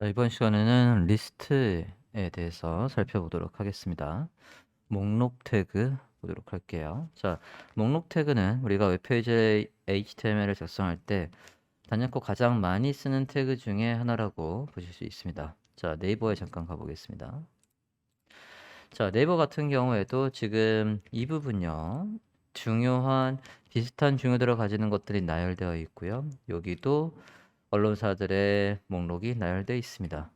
자, 이번 시간에는 리스트에 대해서 살펴보도록 하겠습니다. 목록 태그 보도록 할게요. 자, 목록 태그는 우리가 웹페이지에 HTML을 작성할 때 단연코 가장 많이 쓰는 태그 중에 하나라고 보실 수 있습니다. 자, 네이버에 잠깐 가보겠습니다. 자, 네이버 같은 경우에도 지금 이 부분요. 중요한 비슷한 중요도를 가지는 것들이 나열되어 있고요. 여기도 언론사들의 목록이 나열되어 있습니다.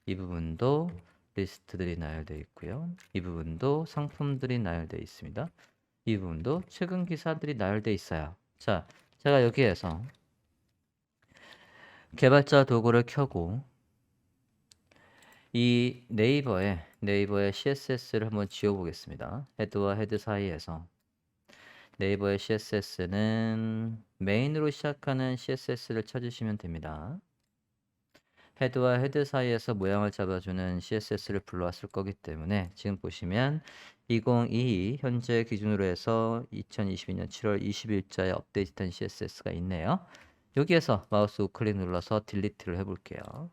이 부분도 리스트들이 나열되어 있고요. 이 부분도 상품들이 나열되어 있습니다. 이 부분도 최근 기사들이 나열되어 있어요. 자, 제가 여기에서 개발자 도구를 켜고 이 네이버의 CSS를 한번 지워보겠습니다. 헤드와 헤드 사이에서 네이버의 CSS는 메인으로 시작하는 CSS를 찾으시면 됩니다. 헤드와 헤드 사이에서 모양을 잡아주는 CSS를 불러왔을 거기 때문에 지금 보시면 2022 현재 기준으로 해서 2022년 7월 20일자에 업데이트된 CSS가 있네요. 여기에서 마우스 우클릭 눌러서 딜리트를 해볼게요.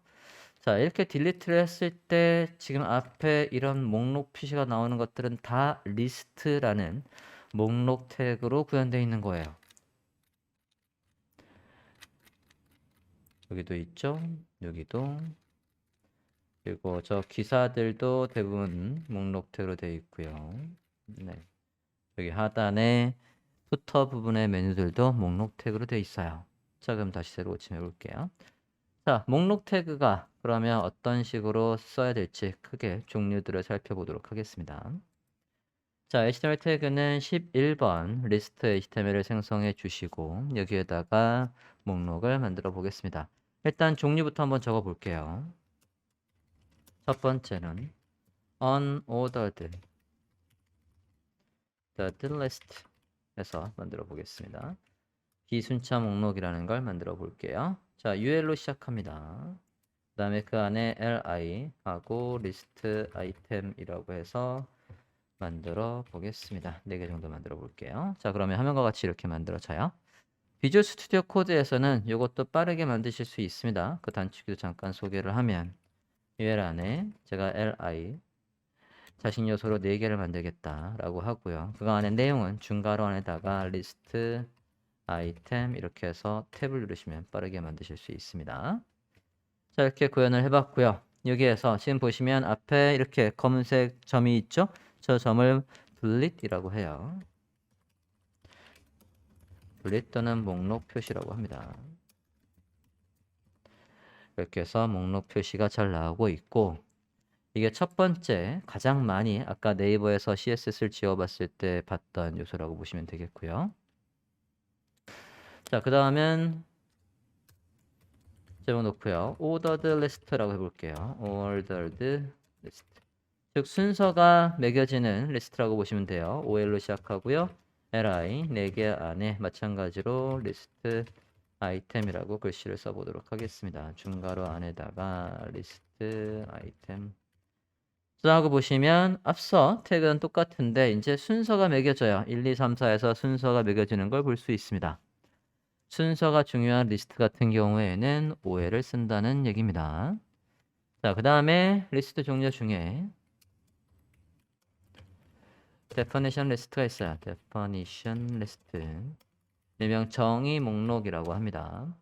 자, 이렇게 딜리트를 했을 때 지금 앞에 이런 목록 표시가 나오는 것들은 다 리스트라는 목록 태그로 구현되어 있는 거예요. 여기도 있죠? 여기도. 그리고 저 기사들도 대부분 목록 태그로 되어 있고요. 네. 여기 하단에 푸터 부분의 메뉴들도 목록 태그로 되어 있어요. 자, 그럼 다시 새로 고침해 볼게요. 자, 목록 태그가 그러면 어떤 식으로 써야 될지 크게 종류들을 살펴보도록 하겠습니다. 자, HTML 태그는 11번 리스트 HTML을 생성해 주시고 여기에다가 목록을 만들어 보겠습니다. 일단 종류부터 한번 적어 볼게요. 첫 번째는 unordered list 해서 만들어 보겠습니다. 비순차 목록이라는 걸 만들어 볼게요. 자, UL로 시작합니다. 그 다음에 그 안에 li 하고 리스트 아이템이라고 해서 만들어 보겠습니다. 4개 정도 만들어 볼게요. 자, 그러면 화면과 같이 이렇게 만들어져요. 비주얼 스튜디오 코드에서는 이것도 빠르게 만드실 수 있습니다. 그 단축키도 잠깐 소개를 하면 UL 안에 제가 li 자신 요소로 4개를 만들겠다라고 하고요. 그거 안에 내용은 중괄호 안에다가 리스트, 아이템 이렇게 해서 탭을 누르시면 빠르게 만드실 수 있습니다. 자, 이렇게 구현을 해봤고요. 여기에서 지금 보시면 앞에 이렇게 검은색 점이 있죠? 저 점을 블릿이라고 해요. 블릿 또는 목록 표시라고 합니다. 이렇게 해서 목록 표시가 잘 나오고 있고 이게 첫 번째 가장 많이 아까 네이버에서 CSS를 지워봤을 때 봤던 요소라고 보시면 되겠고요. 자, 그 다음엔 적어놓고요. ordered list라고 해볼게요. ordered list. 즉 순서가 매겨지는 리스트라고 보시면 돼요. OL로 시작하고요. li 4개 안에 마찬가지로 리스트 아이템이라고 글씨를 써보도록 하겠습니다. 중괄호 안에다가 리스트 아이템 하고 보시면 앞서 태그는 똑같은데 이제 순서가 매겨져요. 1, 2, 3, 4에서 순서가 매겨지는 걸 볼 수 있습니다. 순서가 중요한 리스트 같은 경우에는 OL을 쓴다는 얘기입니다. 자, 그 다음에 리스트 종류 중에 definition 리스트가 있어요. definition 리스트. 일명 정의 목록이라고 합니다.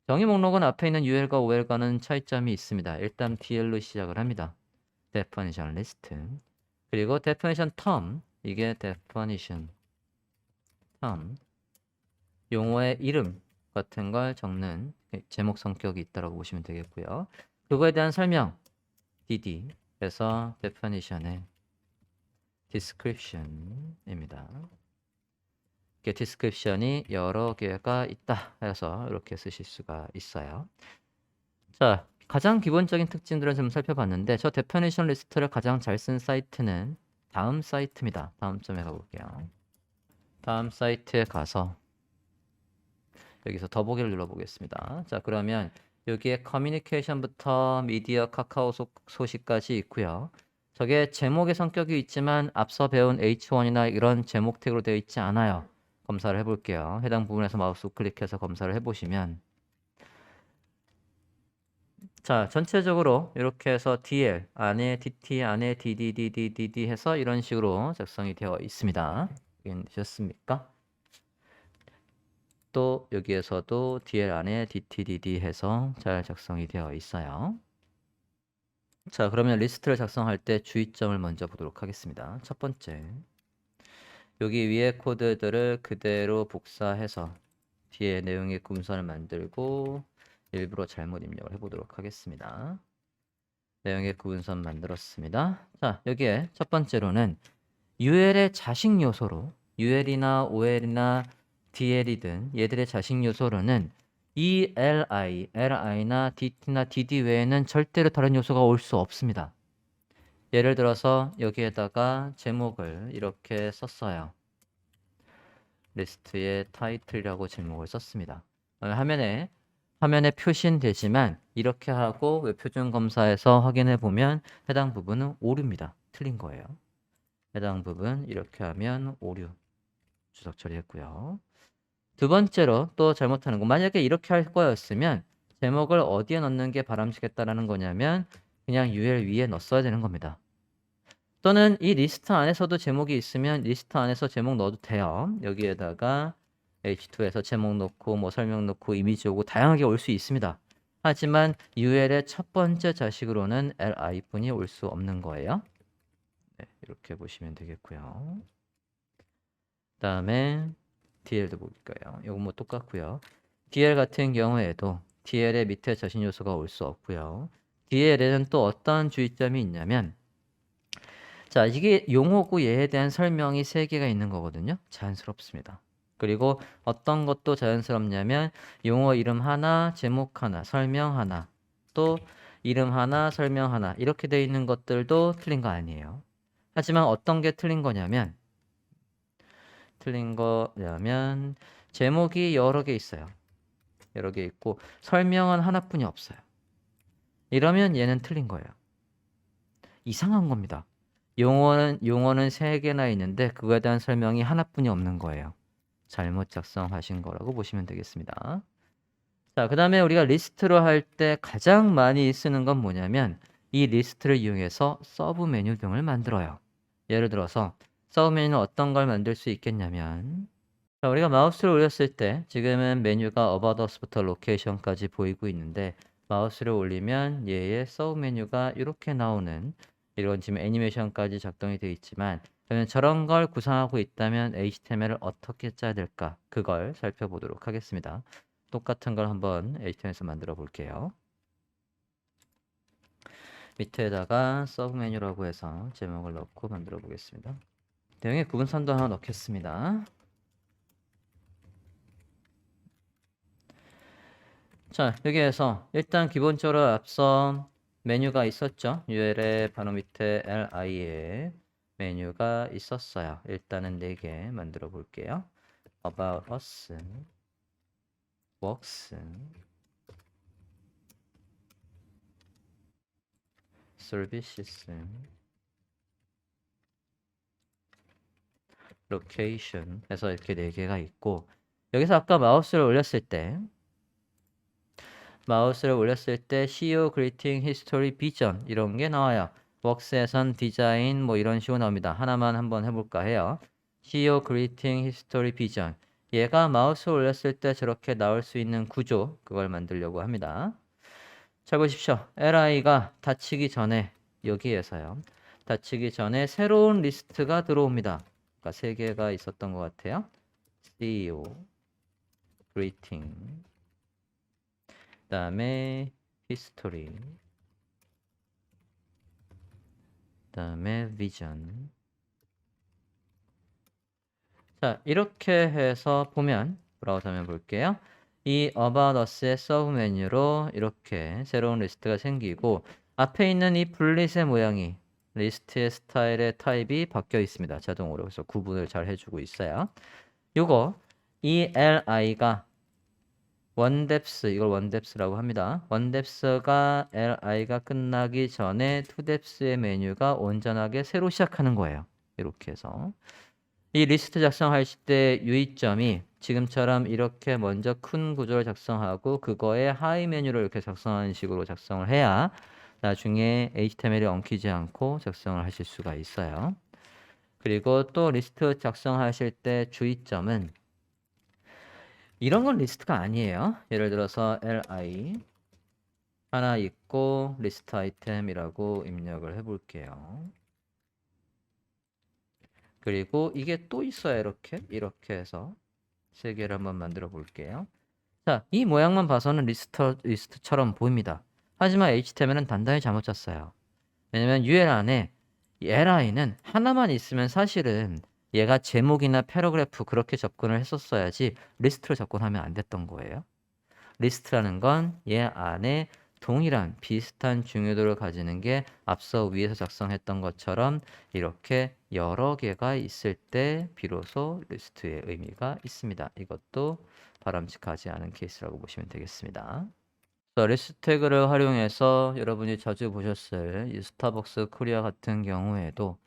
정의 목록은 앞에 있는 UL과 OL과는 차이점이 있습니다. 일단 DL로 시작을 합니다. definition 리스트. 그리고 definition term. 이게 definition term. 용어의 이름 같은 걸 적는 제목 성격이 있다고 보시면 되겠고요. 그거에 대한 설명 DD에서 definition의 description입니다. 이렇게 description이 여러 개가 있다 해서 이렇게 쓰실 수가 있어요. 자, 가장 기본적인 특징들을 좀 살펴봤는데 저 definition 리스트를 가장 잘 쓴 사이트는 다음 사이트입니다. 다음 점에 가볼게요. 다음 사이트에 가서 여기서 더보기를 눌러보겠습니다. 자, 그러면 여기에 커뮤니케이션부터 미디어 카카오 소식까지 있고요. 저게 제목의 성격이 있지만 앞서 배운 H1이나 이런 제목 태그로 되어 있지 않아요. 검사를 해볼게요. 해당 부분에서 마우스 클릭해서 검사를 해보시면 자, 전체적으로 이렇게 해서 DL 안에 DT 안에 DDDDD 해서 이런 식으로 작성이 되어 있습니다. 되셨습니까? 또 여기에서도 DL 안에 DTDD 해서 잘 작성이 되어 있어요. 자, 그러면 리스트를 작성할 때 주의점을 먼저 보도록 하겠습니다. 첫 번째, 여기 위에 코드들을 그대로 복사해서 뒤에 내용의 구문선을 만들고 일부러 잘못 입력을 해보도록 하겠습니다. 내용의 구분선 만들었습니다. 자, 여기에 첫 번째로는 UL의 자식 요소로 UL이나 OL이나 DL이든 얘들의 자식 요소로는 이 LI, LI나 DT나 DD 외에는 절대로 다른 요소가 올 수 없습니다. 예를 들어서 여기에다가 제목을 이렇게 썼어요. 리스트의 타이틀이라고 제목을 썼습니다. 화면에 표시되지만 이렇게 하고 웹표준 검사에서 확인해 보면 해당 부분은 오류입니다. 틀린 거예요. 해당 부분 이렇게 하면 오류 주석 처리했고요. 두 번째로 또 잘못하는 거, 만약에 이렇게 할 거였으면 제목을 어디에 넣는 게 바람직했다라는 거냐면 그냥 UL 위에 넣었어야 되는 겁니다. 또는 이 리스트 안에서도 제목이 있으면 리스트 안에서 제목 넣어도 돼요. 여기에다가 H2에서 제목 넣고 뭐 설명 넣고 이미지 오고 다양하게 올 수 있습니다. 하지만 UL의 첫 번째 자식으로는 LI뿐이 올 수 없는 거예요. 네, 이렇게 보시면 되겠고요. 그다음에 DL도 볼까요? 이건 뭐 똑같고요. DL 같은 경우에도 DL의 밑에 자신 요소가 올 수 없고요. DL에는 또 어떤 주의점이 있냐면, 자, 이게 용어고 얘에 대한 설명이 3개가 있는 거거든요. 자연스럽습니다. 그리고 어떤 것도 자연스럽냐면 용어 이름 하나, 제목 하나, 설명 하나, 또 이름 하나, 설명 하나 이렇게 돼 있는 것들도 틀린 거 아니에요. 하지만 어떤 게 틀린 거냐면 제목이 여러 개 있어요. 여러 개 있고 설명은 하나뿐이 없어요. 이러면 얘는 틀린 거예요. 이상한 겁니다. 용어는 3개나 있는데 그거에 대한 설명이 하나뿐이 없는 거예요. 잘못 작성하신 거라고 보시면 되겠습니다. 자, 그 다음에 우리가 리스트로 할 때 가장 많이 쓰는 건 뭐냐면 이 리스트를 이용해서 서브 메뉴 등을 만들어요. 예를 들어서 서브 메뉴는 어떤 걸 만들 수 있겠냐면, 자, 우리가 마우스를 올렸을 때 지금은 메뉴가 About Us부터 로케이션까지 보이고 있는데 마우스를 올리면 얘의 서브 메뉴가 이렇게 나오는, 이런 지금 애니메이션까지 작동이 되어 있지만 그러면 저런 걸 구성하고 있다면 HTML을 어떻게 짜야 될까? 그걸 살펴보도록 하겠습니다. 똑같은 걸 한번 HTML에서 만들어 볼게요. 밑에다가 서브 메뉴라고 해서 제목을 넣고 만들어 보겠습니다. 내용의 구분선도 하나 넣겠습니다. 자, 여기에서 일단 기본적으로 앞서 메뉴가 있었죠. UL의 바로 밑에 LI에 메뉴가 있었어요. 일단은 4개 만들어 볼게요. About Us, Works, Services, Location 해서 이렇게 4개가 있고, 여기서 아까 마우스를 올렸을 때 CEO Greeting History Vision 이런 게 나와요. 웍스에선 디자인 뭐 이런 식으로 나옵니다. 하나만 한번 해볼까 해요. CEO Greeting History Vision, 얘가 마우스 올렸을 때 저렇게 나올 수 있는 구조, 그걸 만들려고 합니다. 잘 보십시오. LI가 닫히기 전에, 여기에서요, 닫히기 전에 새로운 리스트가 들어옵니다. 그러니까 3개가 있었던 것 같아요. CEO Greeting, 그 다음에 History, 그 다음에 Vision. 자, 이렇게 해서 보면, 브라우저 화면 볼게요. 이 About Us의 서브 메뉴로 이렇게 새로운 리스트가 생기고 앞에 있는 이 블릿의 모양이, 리스트의 스타일의 타입이 바뀌어 있습니다. 자동으로. 그래서 구분을 잘 해주고 있어요. 요거 이 LI가 원뎁스, 이걸 원뎁스라고 합니다. 원뎁스가 LI가 끝나기 전에 투뎁스의 메뉴가 온전하게 새로 시작하는 거예요. 이렇게 해서 이 리스트 작성할 때 유의점이, 지금처럼 이렇게 먼저 큰 구조를 작성하고 그거에 하위 메뉴를 이렇게 작성하는 식으로 작성을 해야 나중에 HTML이 엉키지 않고 작성을 하실 수가 있어요. 그리고 또 리스트 작성하실 때 주의점은 이런 건 리스트가 아니에요. 예를 들어서 li 하나 있고 리스트 아이템이라고 입력을 해볼게요. 그리고 이게 또 있어요. 이렇게 해서 세 개를 한번 만들어 볼게요. 자, 이 모양만 봐서는 리스트처럼 보입니다. 하지만 HTML은 단단히 잘못 짰어요. 왜냐면 UL 안에 이 li는 하나만 있으면 사실은 얘가 제목이나 패러그래프 그렇게 접근을 했었어야지 리스트로 접근하면 안 됐던 거예요. 리스트라는 건 얘 안에 동일한 비슷한 중요도를 가지는 게 앞서 위에서 작성했던 것처럼 이렇게 여러 개가 있을 때 비로소 리스트의 의미가 있습니다. 이것도 바람직하지 않은 케이스라고 보시면 되겠습니다. 리스트 태그를 활용해서 여러분이 자주 보셨을 이 스타벅스 코리아 같은 경우에도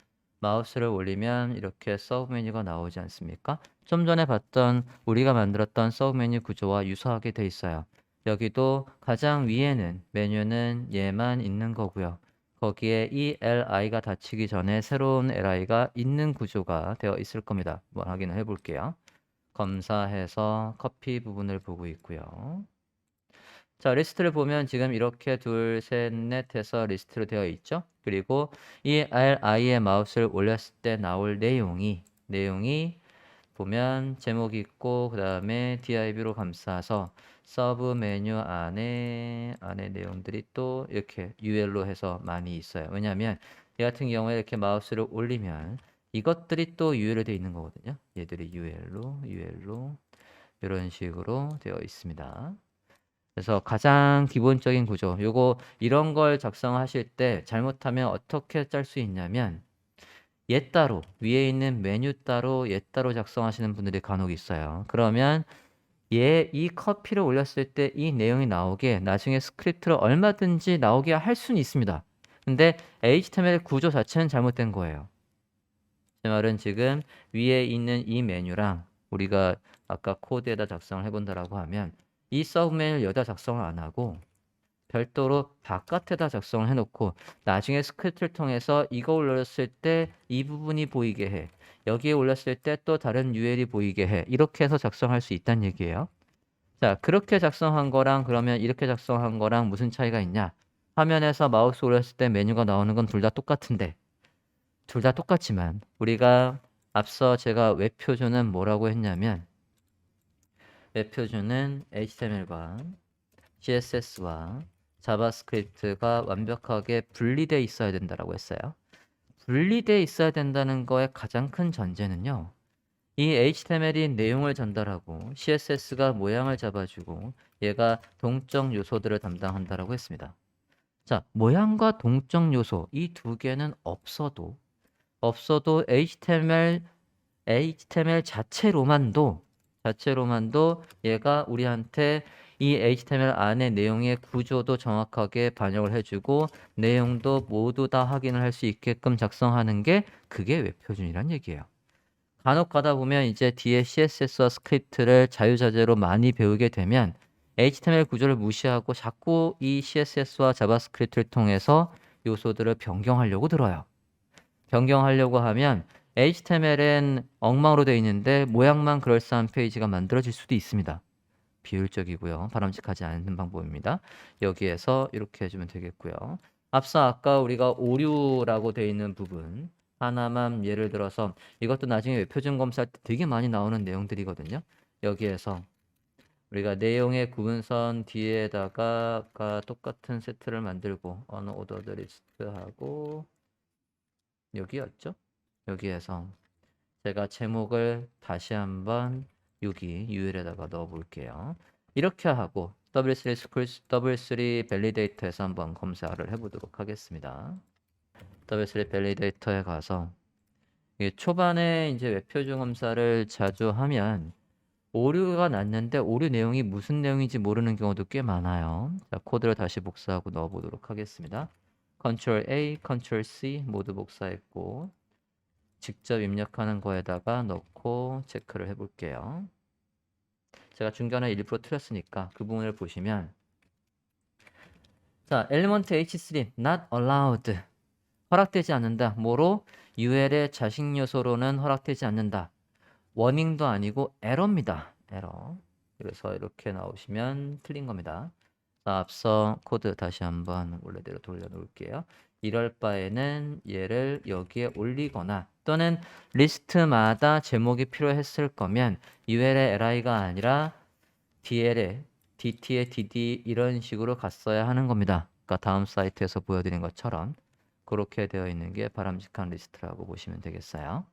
마우스를 올리면 이렇게 서브 메뉴가 나오지 않습니까? 좀 전에 봤던 우리가 만들었던 서브 메뉴 구조와 유사하게 돼 있어요. 여기도 가장 위에는 메뉴는 얘만 있는 거고요. 거기에 이 li가 닫히기 전에 새로운 li가 있는 구조가 되어 있을 겁니다. 한번 확인을 해볼게요. 검사해서 커피 부분을 보고 있고요. 자, 리스트를 보면 지금 이렇게 둘, 셋, 넷 해서 리스트로 되어 있죠. 그리고 이 li에 마우스를 올렸을 때 나올 내용이 보면 제목이 있고 그 다음에 div로 감싸서 서브 메뉴 안에 내용들이 또 이렇게 UL로 해서 많이 있어요. 왜냐하면 이 같은 경우에 이렇게 마우스를 올리면 이것들이 또 UL로 되어 있는 거거든요. 얘들이 UL로 이런 식으로 되어 있습니다. 그래서 가장 기본적인 구조, 요거 이런 걸 작성하실 때 잘못하면 어떻게 짤 수 있냐면 얘 따로, 위에 있는 메뉴 따로, 얘 따로 작성하시는 분들이 간혹 있어요. 그러면 이 커피를 올렸을 때 이 내용이 나오게 나중에 스크립트를 얼마든지 나오게 할 수는 있습니다. 근데 HTML 구조 자체는 잘못된 거예요. 제 말은 지금 위에 있는 이 메뉴랑 우리가 아까 코드에다 작성을 해본다라고 하면 이 서브 메뉴를 여기다 작성을 안 하고 별도로 바깥에다 작성을 해놓고 나중에 스크립트를 통해서 이거 올렸을 때 이 부분이 보이게 해. 여기에 올렸을 때 또 다른 UL이 보이게 해. 이렇게 해서 작성할 수 있다는 얘기예요. 자, 그렇게 작성한 거랑 그러면 이렇게 작성한 거랑 무슨 차이가 있냐? 화면에서 마우스 올렸을 때 메뉴가 나오는 건 둘 다 똑같은데 둘 다 똑같지만 우리가 앞서 제가 웹 표준은 뭐라고 했냐면 웹 표준은 HTML과 CSS와 자바스크립트가 완벽하게 분리되어 있어야 된다고 했어요. 분리되어 있어야 된다는 거의 가장 큰 전제는요. 이 HTML이 내용을 전달하고 CSS가 모양을 잡아주고 얘가 동적 요소들을 담당한다고 했습니다. 자, 모양과 동적 요소 이 두 개는 없어도 HTML 자체로만도 얘가 우리한테 이 HTML 안에 내용의 구조도 정확하게 반영을 해주고 내용도 모두 다 확인을 할 수 있게끔 작성하는 게 그게 웹표준이란 얘기예요. 간혹 가다 보면 이제 뒤에 CSS와 스크립트를 자유자재로 많이 배우게 되면 HTML 구조를 무시하고 자꾸 이 CSS와 자바스크립트를 통해서 요소들을 변경하려고 들어요. 변경하려고 하면 HTML은 엉망으로 되어 있는데 모양만 그럴싸한 페이지가 만들어질 수도 있습니다. 비효율적이고요. 바람직하지 않은 방법입니다. 여기에서 이렇게 해주면 되겠고요. 앞서 아까 우리가 오류라고 되어 있는 부분 하나만 예를 들어서 이것도 나중에 웹표준 검사할 때 되게 많이 나오는 내용들이거든요. 여기에서 우리가 내용의 구분선 뒤에다가 아까 똑같은 세트를 만들고 어느 오더드 리스트하고 여기였죠? 여기에서 제가 제목을 다시 한번 여기 UL에다가 넣어 볼게요. 이렇게 하고 W3 밸리데이터에서 한번 검사를 해보도록 하겠습니다. W3 밸리데이터에 가서 초반에 이제 웹표준 검사를 자주 하면 오류가 났는데 오류 내용이 무슨 내용인지 모르는 경우도 꽤 많아요. 자, 코드를 다시 복사하고 넣어 보도록 하겠습니다. Ctrl A, Ctrl C 모두 복사했고 직접 입력하는 거에다가 넣고 체크를 해볼게요. 제가 중간에 일부러 틀렸으니까 그 부분을 보시면 자, 엘리먼트 H3 not allowed 허락되지 않는다. 뭐로? UL의 자식 요소로는 허락되지 않는다. 워닝도 아니고 에러입니다. 에러. 그래서 이렇게 나오시면 틀린 겁니다. 자, 앞서 코드 다시 한번 원래대로 돌려놓을게요. 이럴 바에는 얘를 여기에 올리거나 또는 리스트마다 제목이 필요했을 거면 UL의 LI가 아니라 DL의 DT의 DD 이런 식으로 갔어야 하는 겁니다. 그러니까 다음 사이트에서 보여드린 것처럼 그렇게 되어 있는 게 바람직한 리스트라고 보시면 되겠어요.